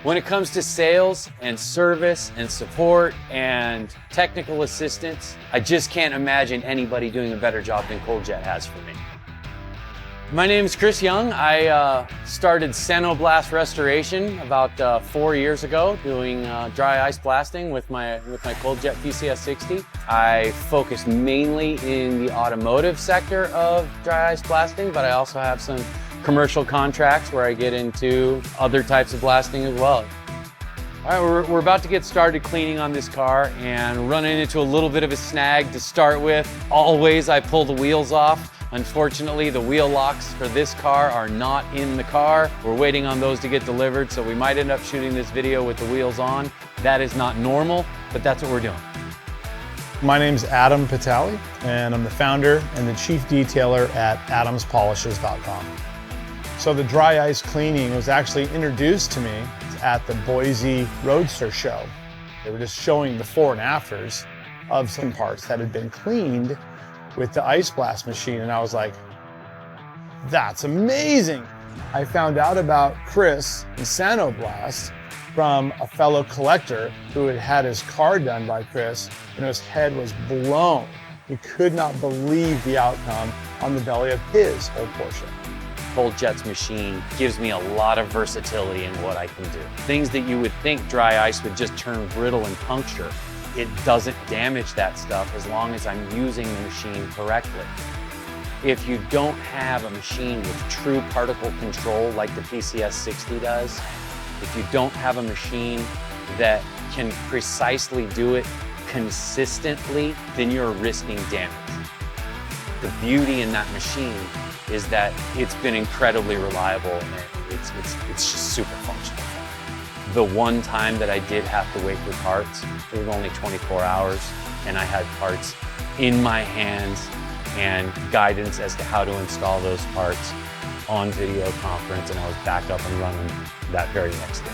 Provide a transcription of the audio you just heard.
When it comes to sales and service and support and technical assistance, I just can't imagine anybody doing a better job than Cold Jet has for me. My name is Chris Young. I started SanoBlast Restoration about 4 years ago, doing dry ice blasting with my Cold Jet PCS 60. I focus mainly in the automotive sector of dry ice blasting, but I also have some commercial contracts where I get into other types of blasting as well. All right, we're about to get started cleaning on this car and running into a little bit of a snag to start with. Always I pull the wheels off. Unfortunately, the wheel locks for this car are not in the car. We're waiting on those to get delivered, so we might end up shooting this video with the wheels on. That is not normal, but that's what we're doing. My name's Adam Patali, and I'm the founder and the chief detailer at adamspolishes.com. So the dry ice cleaning was actually introduced to me at the Boise Roadster show. They were just showing before and afters of some parts that had been cleaned with the ice blast machine, and I was like, that's amazing. I found out about Chris and SanoBlast from a fellow collector who had had his car done by Chris, and his head was blown. He could not believe the outcome on the belly of his old Porsche. Cold Jet's machine gives me a lot of versatility in what I can do. Things that you would think dry ice would just turn brittle and puncture, it doesn't damage that stuff as long as I'm using the machine correctly. If you don't have a machine with true particle control like the PCS 60 does, if you don't have a machine that can precisely do it consistently, then you're risking damage. The beauty in that machine is that it's been incredibly reliable and it's just super functional. The one time that I did have to wait for parts, it was only 24 hours, and I had parts in my hands and guidance as to how to install those parts on video conference, and I was back up and running that very next day.